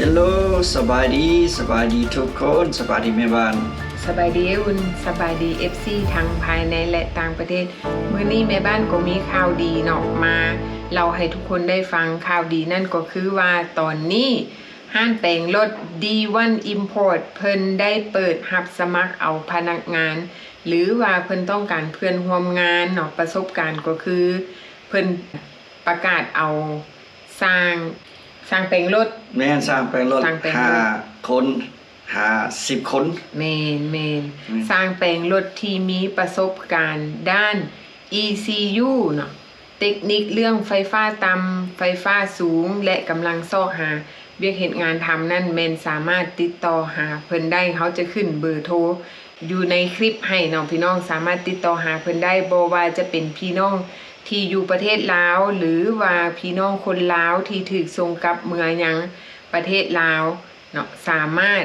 ฮลโหลสบายดีทุกคนสบายดีแม่บ้านสบายดีอุ่นสบายดี FC ทั้งภายในและต่างประเทศมื้อนี้แม่บ้านก็มีข่าวดีเนาะมาเราให้ทุกคนได้ฟังข่าวดีนั่นก็คือว่าตอนนี้ห้างแต่งรถ D1 Import เพิ่นได้เปิดรับสมัครเอาพนักงานหรือว่าเพิ่นต้องการเพื่อนร่วมงานเนาะประสบการณ์ก็คือเพิ่นประกาศเอาสร้างแต่งรถแม่นสร้างแปลงรถ5คน10คนเมนสร้างแปลงรถที่มีประสบการณ์ด้าน ECU เนาะเทคนิคเรื่องไฟฟ้าต่ำไฟฟ้าสูงและกำลังซอกหาเวียกเหตุงานทำนั่นแมนสามารถติดต่อหาเพิ่นได้เขาจะขึ้นเบอร์โทรอยู่ในคลิปให้น้องพี่น้องสามารถติดต่อหาเพิ่นได้บ่ว่าจะเป็นพี่น้องที่อยู่ประเทศลาวหรือว่าพี่น้องคนลาวที่ถูกส่งกลับเมืองยังประเทศลาวเนาะสามารถ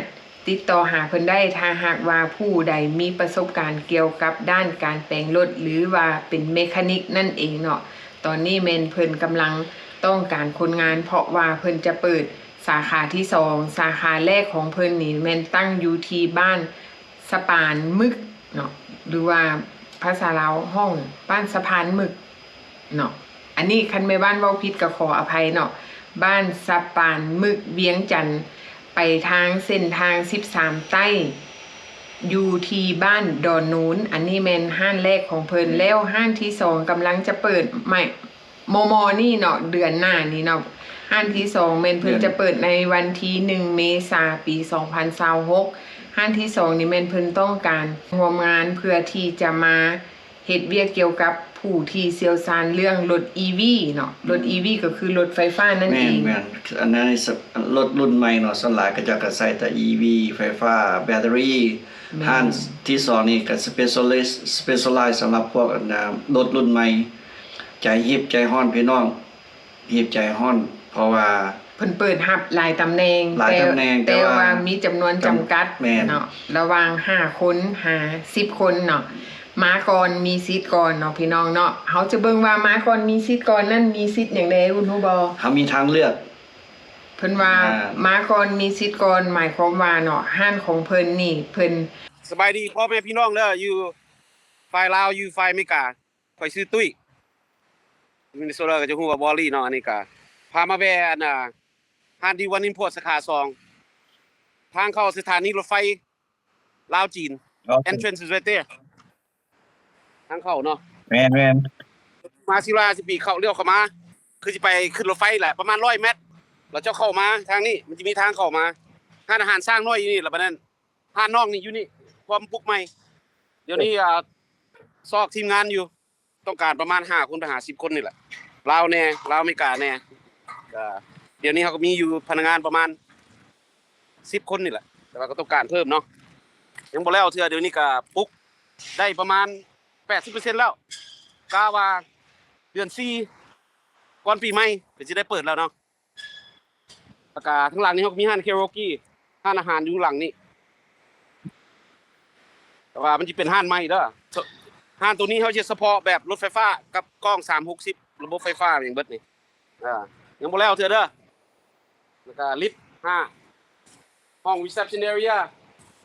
ติดต่อหาเพิ่นได้ถ้าหากว่าผู้ใดมีประสบการณ์เกี่ยวกับด้านการแปลงรถหรือว่าเป็นเมคานิกนั่นเองเนาะตอนนี้แม่นเพิ่นกำลังต้องการคนงานเพราะว่าเพิ่นจะเปิดสาขาที่2สาขาแรกของเพิ่นนี่แม่นตั้งอยู่ที่บ้านสะพานมึกเนาะหรือว่าภาษาลาวห้องบ้านสะพานมึกเนาะอันนี้คันแม่บ้านเว้าผิดก็ขออภัยเนาะบ้านสะพานมึกเวียงจันทน์ไปทางเส้นทาง13ใต้อยู่ที่บ้านดอนนูนอันนี้แม่นห้านแรกของเพิ่นแล้วห้านที่2กำลังจะเปิดใหม่มนี่เนาะเดือนหน้านี้เนาะห้านที่2แม่นเพิ่นจะเปิดในวันที่1เมษายนปี2026ห้านที่2นี่แม่นเพิ่นต้องการร่วมงานเพื่อที่จะมาเฮ็ดเวียกเกี่ยวกับผู้ที่เชี่ยวชาญเรื่องรถ EV เนาะรถ EV ก็คือรถไฟฟ้านั่นเองแม่นอันนั้นรถรุ่นใหม่เนาะส่วนหลายก็จะใช้แต่ EV ไฟฟ้าแบตเตอรี่ท่านที่2นี่ก็ specialize สำหรับพวกรถรุ่นใหม่ใจฮิบใจฮ้อนพี่น้องฮิบใจฮ้อนเพราะว่าเพิ่นเปิดรับหลายตำแหน่งแต่ว่ามีจำนวนจำกัดเนาะระหว่าง5คน10คนเนาะมาก่อนมีสิทธิ์ก่อนเนาะพี่น้องเนาะเฮาจะเบิ่งว่ามาก่อนมีสิทธิ์ก่อนนั่นมีสิทธิ์หยังใดคุณฮู้บ่เฮามีทางเลือกเพิ่นว่ามาก่อนมีสิทธิ์ก่อนหมายความว่าเนาะห้านของเพิ่นนี่เพิ่นสบายดีพ่อแม่พี่น้องเด้ออยู่ฝ่ายลาวอยู่ฝ่ายอเมริกาข่อยชื่อตุ้ยมินนิโซตาก็จะฮู้ว่าบอลลี่เนาะอันนี้ก็พามาแวะห้านD1 Import สาขา2ทางเข้าสถานีรถไฟลาวจีน Entrance is right there ทางเข้าเนาะแม่นมาศิลาสิปีเข้าเลี้ยวเข้ามาคือสิไปขึ้นรถไฟแหละประมาณ100เมตรแล้วเจ้าเข้ามาทางนี้มันจะมีทางเข้ามาห้านอาหารสร้างน้อยอยู่นี่แล้วบัดนั้นห้านนอกนี่อยู่นี่พร้อมปลุกใหม่เดี๋ยวนี้ซอกทีมงานอยู่ต้องการประมาณ5คนไปหา10คนนี่แหละลาวแน่ลาวอเมริกาแน่เดี๋ยวนี้เขาก็มีอยู่พนักงานประมาณ10คนนี่แหละแต่ว่าก็ต้องการเพิ่มเนาะยังบ่แล้วเทื่อเดี๋ยวนี้ก็ปลุกได้ประมาณ 80% แล้วกะว่าเดือน4ก่อนปีใหม่ก็สิได้เปิดแล้วเนาะแล้วก็ข้างหลังนี้เขาก็มีร้าน Karaoke ร้านอาหารอยู่ข้างหลังนี่แต่ว่ามันจะเป็นห้านใหม่เด้อห้านตัวนี้เขาจะเฉพาะแบบรถไฟฟ้ากับกล้อง360ระบบไฟฟ้าอย่างเบิดนี่ยังบ่แล้วเทื่อเด้อแล้วก็ลิฟต์5ห้อง reception area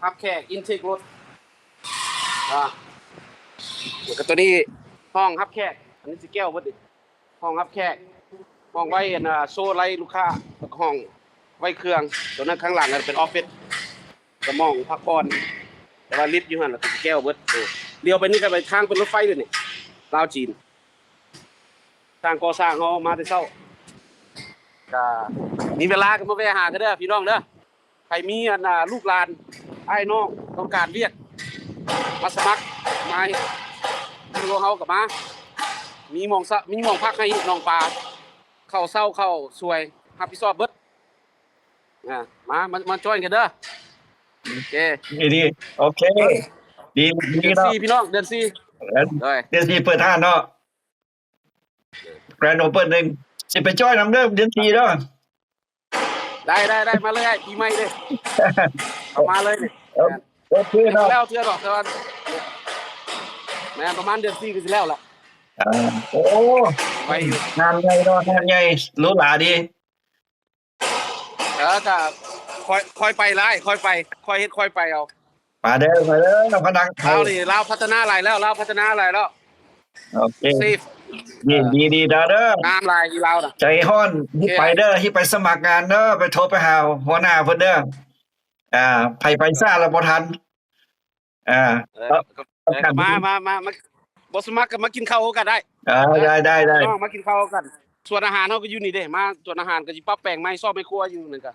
รับแขก intake รถแล้วก็ตัวนี้ห้องรับแขกอันนี้สิแก้วเบิดนี่ห้องรับแขกห้องไว้โชว์ไลท์ลูกค้าแล้วก็ห้องไว้เครื่องตัวนั้นข้างหลังเป็นออฟฟิศกระหม่องพักผ่อนแต่ว่าลิฟต์อยู่หั่นแล้วก็สิแก้วเบิดเลี้ยวไปนี่ก็ไปทางเป็นรถไฟเลยนี่ลาวจีนสร้างก่อสร้างเฮามาแต่เช้าก็มีเวลาก็มาแวะหากันเด้อพี่น้องเด้อใครมีลูกหลานอ้ายน้องต้องการเวียกมาสมัครมาพวกเฮาก็มามีหม่องพักให้น้องปลาเข้าเช้าเข้าสวยรับผิดชอบเบิดมาจอยกันเด้อโอเคดีโอเคดีเนาะพี่น้องเดือน4เดือน4เปิดห้านเนาะ Grand Open นึงสิไปจอยนำเด้อเดือน4เด้อได้มาเลยปีใหม่เด้เอามาเลยนี่โอเคเนาะแล้วเทื่อดอกแต่ว่าแม่ประมาณเดือน4ก็สิแล้วล่ะโอ้งานใหญ่เนาะงานใหญ่หรูหราดี แล้วก็ค่อยไปไล่ค่อยไปค่อยเฮ็ดค่อยไปเอา ไปเด้อพนังไท ลาวย นี่ลาวพัฒนาหลายแล้วลาวพัฒนาหลายแล้ว โอเค เซฟ ดีเด้อง ามหลายอีลาวน่ะ ใจฮ้อนที่ไปเด้อที่ไปสมัครงานเด้อไปโทรไปหาหัวหน้าเพิ่นเด้อไปซ่าแล้วบ่ทันมาบ่สมัครก็มากินข้าวกันได้ ได้ น้องมากินข้าวกันส่วนอาหารเฮาก็อยู่นี่เด้มาส่วนอาหารก็สิปรับแปลงใหม่ซอบไม่ครัวอยู่นั่นก็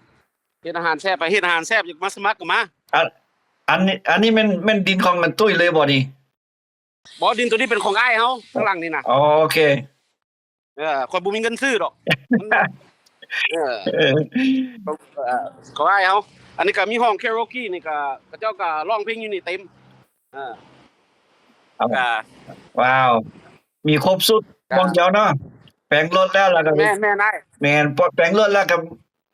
เฮ็ดอาหารแซ่บไปเฮ็ดอาหารแซ่บอยากมาสมัครก็มา อันนี้แม่นดินของมันตุ้ยเลยบ่นี่ บ่ดินตัวนี้เป็นของอ้ายเฮาข้างหลังนี่น่ะ โอเค ข่อยบ่มีเงินซื้อดอกของอ้ายเฮาอันนี้ก็มีห้องคาราโอเกะนี่ก็เจ้าก็ร้องเพลงอยู่นี่เต็มว้าวมีครบสุดมองเจ้าเนาะแปลงรถแล้วก็แม่ได้แม่นแปลงรถแล้วก็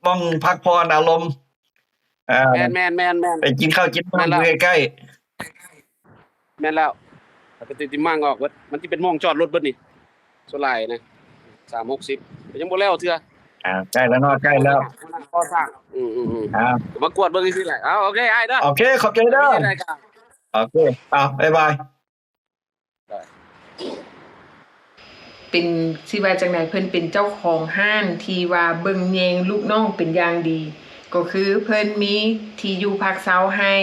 มองพักผ่อนอารมณ์แม่นไปกินข้าวกินน้ำอยู่ใกล้ๆแม่นแล้วก็ติมั่งออกเบิดมันสิเป็นมองจอดรถเบิดนี่โซลายนะ360ยังบ่แล้วเทื่อใกล้แล้วเนาะใกล้แล้วพอสร้างมากวดเบิ่งซื่อๆแหละโอเคอ้ายเด้อโอเคขอบใจเด้อโอเคบ๊ายบายเป็นสิว่าจังได๋เพิ่นเป็นเจ้าของห้านที่ว่าเบิ่งแยงลูกน้องเป็นอย่างดี ก็คือเพิ่นมีที่อยู่พักเช้าให้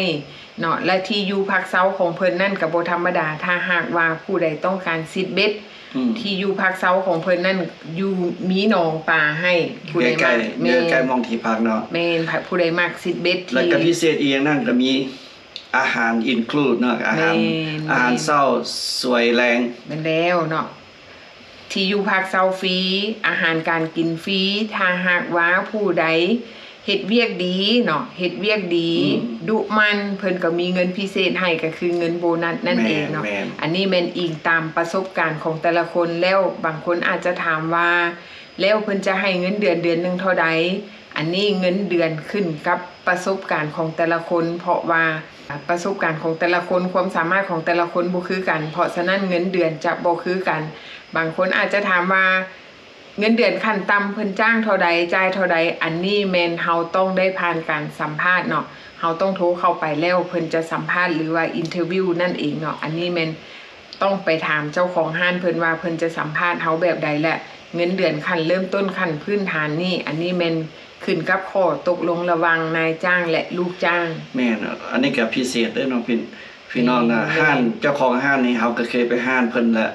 เนาะและที่อยู่พักเช้าของเพิ่นนั่นก็บ่ธรรมดาถ้าหากว่าผู้ใดต้องการซิดเบ็ดที่อยู่พักเช้าของเพิ่นนั่นอยู่มีหนองป่าให้ผู้ใดมาใกล้มองที่พักเนาะแม่นผู้ใดมักซิดเบ็ดแล้วก็พิเศษอีกอย่างนั้นก็มีอาหารอินคลูดเนาะอาหารเช้าสวยแรงแม่นแล้วเนาะที่อยู่พักเช้าฟรีอาหารการกินฟรีถ้าหากว่าผู้ใดเฮ็ดเวียกดีเนาะเฮ็ดเวียกดีดุมันเพิ่นก็มีเงินพิเศษให้ก็คือเงินโบนัสนั่นเองเนาะอันนี้แม่นอิงตามประสบการณ์ของแต่ละคนแล้วบางคนอาจจะถามว่าแล้วเพิ่นจะให้เงินเดือนนึงเท่าใดอันนี้เงินเดือนขึ้นกับประสบการณ์ของแต่ละคนเพราะว่าประสบการณ์ของแต่ละคนความสามารถของแต่ละคนบ่คือกันเพราะฉะนั้นเงินเดือนจะบ่คือกันบางคนอาจจะถามว่าเงินเดือนขั้นต่ำเพิ่นจ้างเท่าใดจ่ายเท่าใดอันนี้แม่นเฮาต้องได้ผ่านการสัมภาษณ์เนาะเฮาต้องโทรเข้าไปแล้วเพิ่นจะสัมภาษณ์หรือว่าอินเทอร์วิวนั่นเองเนาะอันนี้แม่นต้องไปถามเจ้าของห้านเพิ่นว่าเพิ่นจะสัมภาษณ์เฮาแบบใดและเงินเดือนขั้นเริ่มต้นขั้นพื้นฐานนี่อันนี้แม่นขึ้นกับข้อตกลงระหว่างนายจ้างและลูกจ้างแม่นอันนี้ก็พิเศษเด้อน้องพี่น้องนะห้านเจ้าของห้านนี่เฮาก็เคยไปห้านเพิ่นแล้ว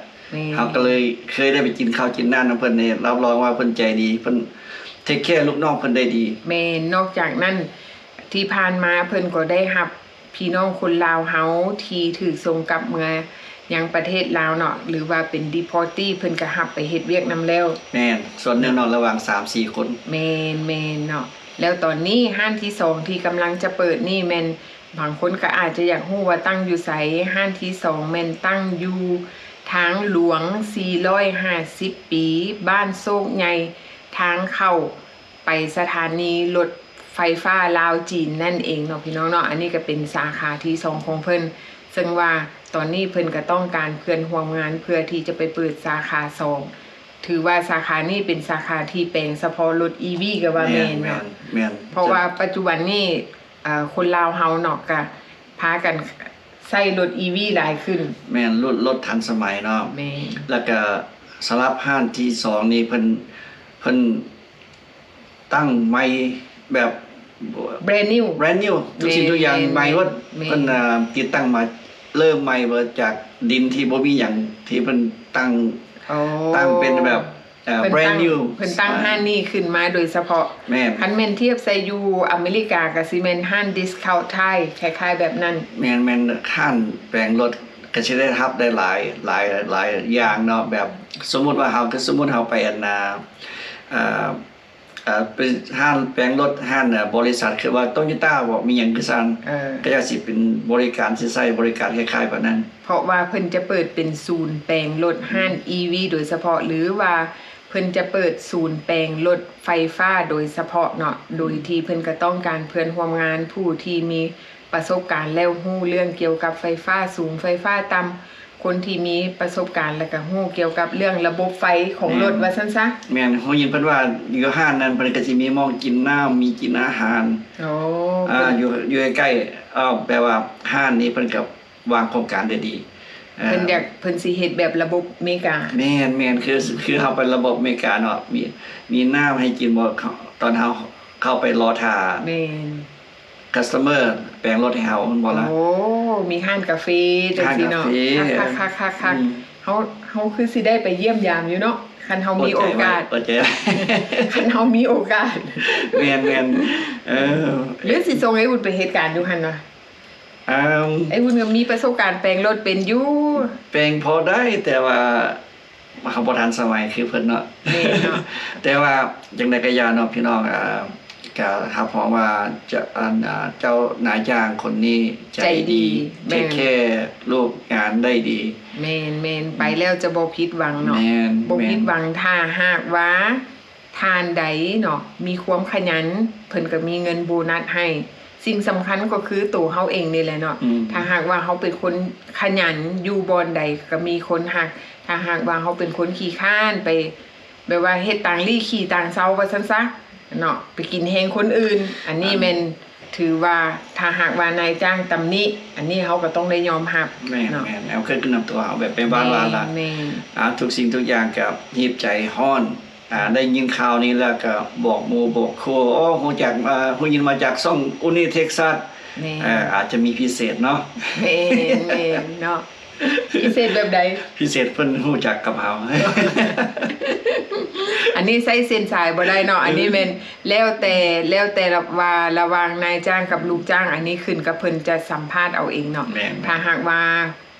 เขาก็เลยเคยได้ไปกินข้าวกินน้ำนำเพิ่นนี่รับรองว่าเพิ่นใจดีเพิ่นเทคแคร์ลูกน้องเพิ่นได้ดีแม่นอกจากนั้นที่ผ่านมาเพิ่นก็ได้รับพี่น้องคนลาวเฮาที่ถูกส่งกลับเมืองยังประเทศลาวเนาะหรือว่าเป็น deportee เพิ่นก็รับไปเฮ็ดเวียกนำแล้วแม่นส่วนหนึ่งเนาะระหว่าง 3-4 คนแม่นเนาะแล้วตอนนี้ห้านที่2ที่กำลังจะเปิดนี่แม่นบางคนก็อาจจะอยากฮู้ว่าตั้งอยู่ไสห้านที่2แม่นตั้งอยู่ทางหลวง450ปีบ้านโซกใหญ่ทางเข้าไปสถานีรถไฟฟ้าลาวจีนนั่นเองเนาะพี่น้องเนาะอันนี้ก็เป็นสาขาที่2ของเพิ่นซึ่งว่าตอนนี้เพิ่นก็ต้องการเพื่อนร่วมงานเพื่อที่จะไปเปิดสาขา2ถือว่าสาขานี้เป็นสาขาที่แปลงเฉพาะรถ EV ก็ว่าแม่นเนาะเพราะว่าปัจจุบันนี้คนลาวเฮาเนาะก็พากันใช้รถ EV หลายขึ้นแม่นรถทันสมัยเนาะแม่นแล้วก็สำหรับห้านที่2นี่เพิ่นตั้งใหม่แบบ brand new ทุกสิ่งทุกอย่างใหม่หมดเพิ่นติดตั้งมาเริ่มใหม่เบิดจากดินที่บ่มีหยังที่เพิ่นตั้งเป็นแบบbrand new เพิ่นตั้งห้านนี้ขึ้นมาโดยเฉพาะคันแม่นเทียบใส่อยู่อเมริกาก็สิแม่นห้านดิสคาวน์ไทยคล้ายๆแบบนั้นแม่นห้านแปลงรถก็สิได้รับได้หลายอย่างเนาะแบบสมมุติว่าเฮาไปเป็นห้างแปลงรถห้างบริษัทคือว่า Toyota บ่มีหยังคือซั่นก็จะสิเป็นบริการสิใช้บริการคล้ายๆแบบนั้นเพราะว่าเพิ่นจะเปิดเป็นศูนย์แปลงรถห้าง EV โดยเฉพาะหรือว่าเพิ่นจะเปิดศูนย์แปลงรถไฟฟ้าโดยเฉพาะเนาะโดยที่เพิ่นก็ต้องการเพื่อนร่วมงานผู้ที่มีประสบการณ์แล้วรู้เรื่องเกี่ยวกับไฟฟ้าสูงไฟฟ้าต่ำ คนที่มีประสบการณ์แล้วก็ฮู้เกี่ยวกับเรื่องระบบไฟของรถว่าซั่นซะ แม่นฮู้ยินเพิ่นว่าอยู่ห้านนั้นเพิ่นก็สิมีหม้องกินน้ำมีกินอาหาร โอ้ อยู่ใกล้ๆแปลว่าห้านนี้เพิ่นก็วางโครงการได้ดี เพิ่นอยากเพิ่นสิเฮ็ดแบบระบบอเมริกา แม่นคือเฮาไประบบอเมริกาเนาะมีน้ำให้กินบ่ตอนเฮาเข้าไปรอท่า แม่น customer แปลงรถให้เฮามันบ่ล่ะ โอ้มีห้านกาแฟจังซี่เนาะ ห้านกาแฟ คักๆๆๆเฮาคือสิได้ไปเยี่ยมยามอยู่เนาะคันเฮามีโอกาส เปิดใจ คันเฮามีโอกาส แม่นหรือสิส่งไอ้อุ่นไปเหตุการณ์อยู่หั่นวะ ไอ้อุ่นก็มีประสบการณ์แปลงรถเป็นอยู่ แปลงพอได้แต่ว่าเขาบ่ทันสมัยคือเพิ่นเนาะ แม่นเนาะ แต่ว่าจังได๋ก็อย่าเนาะพี่น้องก็ครับเพราะว่าจะเจ้านายจ้างคนนี้ใจดีเทคแคร์ลูกงานได้ดี แม่นไปแล้วจะบ่ผิดหวังเนาะ แม่น บ่ผิดหวังถ้าหากว่าทานใดเนาะมีความขยันเพิ่นก็มีเงินโบนัสให้สิ่งสำคัญก็คือตัวเฮาเองนี่แหละเนาะถ้าหากว่าเฮาเป็นคนขยันอยู่บ่อนใดก็มีคนฮักถ้าหากว่าเฮาเป็นคนขี้คร้านไปแบบว่าเฮ็ดต่างลี่ขี้ต่างเซาว่าซั่นซะเนาะไปกินแฮงคนอื่น อันนี้แม่นถือว่าถ้าหากว่านายจ้างตำหนิอันนี้เฮาก็ต้องได้ยอมรับ แม่น เนาะ แล้วเคยนำตัวเอาแบบไปบ้านว่าล่ะ แม่น ทุกสิ่งทุกอย่างกับหีบใจฮ้อนได้ยินข่าวนี้แล้วก็บอกหมู่บอกครูฮู้จักฮู้ยินมาจากช่องอุนิเท็กซัส แม่น อาจจะมีพิเศษเนาะ แม่นเนาะพิเศษแบบใด พิเศษเพิ่นฮู้จักกับเฮา อันนี้ใช้เส้นสายบ่ได้เนาะอันนี้แม่นแล้วแต่ว่าระหว่างนายจ้างกับลูกจ้าง อันนี้ขึ้นกับเพิ่นจะสัมภาษณ์เอาเองเนาะ แม่น ถ้าหากว่า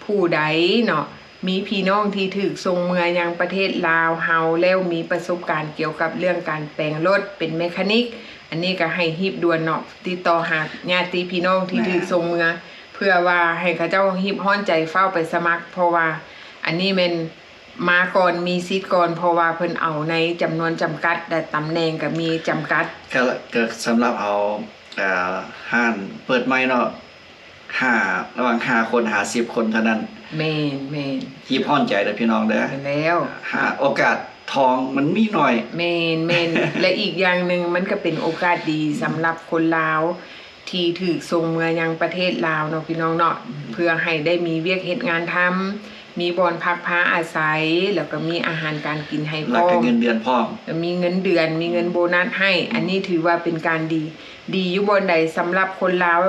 ผู้ใดเนาะมีพี่น้องที่ถูกส่งเมือยังประเทศลาวเฮาแล้วมีประสบการณ์เกี่ยวกับเรื่องการแปลงรถเป็นเมคานิก อันนี้ก็ให้รีบด่วนเนาะติดต่อหาญาติพี่น้องที่ถูกส่งเมือเพื่อว่าให้เขาเจ้ารีบฮ้อนใจเฝ้าไปสมัคร เพราะว่าอันนี้แม่นมาก่อนมีสิทธิ์ก่อนเพราะว่าเพิ่นเอาในจำนวนจำกัดแต่ตำแหน่งก็มีจำกัด ก็สำหรับเอาห้านเปิดใหม่เนาะระหว่าง5คน50คนเท่านั้น แม่น หีบฮ้อนใจเด้อพี่น้องเด้อ แล้ว หาโอกาสทองมันมีน้อย แม่น และอีกอย่างหนึ่งมันก็เป็นโอกาสดีสำหรับคนลาวที่ถูกส่งเมือยังประเทศลาวเนาะพี่น้องเนาะเพื่อให้ได้มีเวียกเฮ็ดงานทำมีบ่อนพักผ้าอาศัยแล้วก็มีอาหารการกินให้พ แล้ว ร้อ ก็ ม เงินเดือนพร้อม มีเงินเดือนมีเงินโบนัสให้ อันนี้ถือว่าเป็นการดีอยู่บ่อนใดสำหรับคนลาว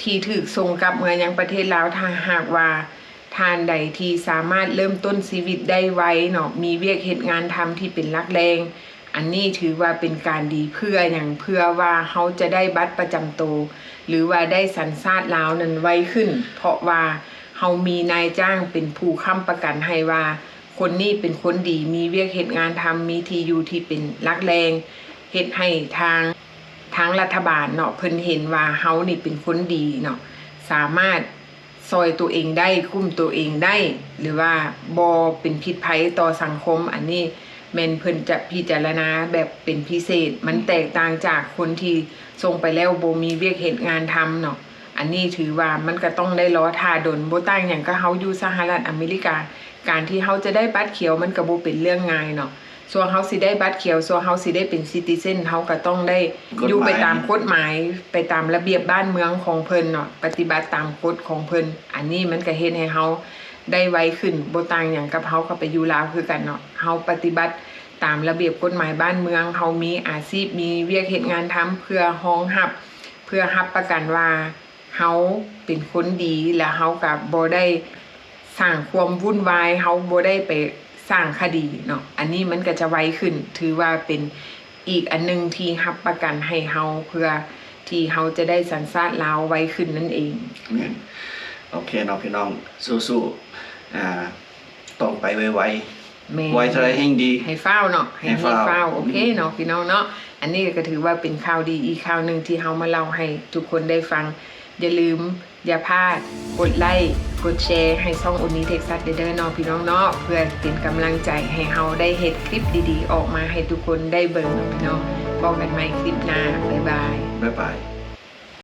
ที่ถูกส่งกลับเมือยังประเทศลาวถ้าหากว่าทานใดที่สามารถเริ่มต้นชีวิตได้ไวเนาะมีเวียกเหตุงานทำที่เป็นหลักแรง อันนี้ถือว่าเป็นการดีเพื่อว่าเขาจะได้บัตรประจำตัวหรือว่าได้สัญชาติลาวนั้นไวขึ้น เพราะว่าเขามีนายจ้างเป็นผู้ค้ำประกันให้ว่า คนนี้เป็นคนดีมีเวียกเหตุงานทำมีที่อยู่ที่เป็นหลักแรงเฮ็ดให้ทางรัฐบาลเนาะเพิ่นเห็นว่าเฮานี่เป็นคนดีเนาะสามารถซอยตัวเองได้คุ้มตัวเองได้ หรือว่าบ่เป็นพิษภัยต่อสังคม อันนี้แม่นเพิ่นจะพิจารณาแบบเป็นพิเศษมันแตกต่างจากคนที่ส่งไปแล้วบ่มีเวียกเหตุงานทำเนาะอันนี้ถือว่ามันก็ต้องได้รอท่าดนบ่ต่างหยังก็เฮาอยู่สหรัฐอเมริกาการที่เฮาจะได้บัตรเขียวมันก็บ่เป็นเรื่องง่ายเนาะส่วนเฮาสิได้บัตรเขียวส่วนเฮาสิได้เป็นซิติเซนเฮาก็ต้องได้อยู่ไปตามกฎหมายไปตามระเบียบบ้านเมืองของเพิ่นเนาะปฏิบัติตามกฎของเพิ่นอันนี้มันก็เฮ็ดให้เฮาได้ไวขึ้นบ่ต่างหยังกับเฮาก็ไปอยู่ลาวคือกันเนาะเฮาปฏิบัติตามระเบียบกฎหมายบ้านเมืองเฮามีอาชีพมีเวียกเฮ็ดงานทำเพื่อรองรับเพื่อรับประกันว่าเฮาเป็นคนดีและเฮาก็บ่ได้สร้างความวุ่นวายเฮาบ่ได้ไปสร้างคดีเนาะอันนี้มันก็จะไวขึ้นถือว่าเป็นอีกอันนึงที่รับประกันให้เฮาเพื่อที่เฮาจะได้สัญชาติลาวไวขึ้นนั่นเองโอเคเนาะพี่น้องสู้ๆต้องไปไวๆไวเท่าไรแห่งดีให้ฟ้าวเนาะให้ฟ้าวโอเคเนาะพี่น้องเนาะอันนี้ก็ถือว่าเป็นข่าวดีอีกข่าวนึงที่เฮามาเล่าให้ทุกคนได้ฟังอย่าลืมอย่าพลาดกดไลค์กดแชร์ให้ช่องอุนิเท็กซัสเด้อเนาะพี่น้องเนาะเพื่อเป็นกำลังใจให้เฮาได้เฮ็ดคลิปดีๆออกมาให้ทุกคนได้เบิ่งเนาะพี่น้องบอกกันใหม่คลิปหน้าบ๊ายบาย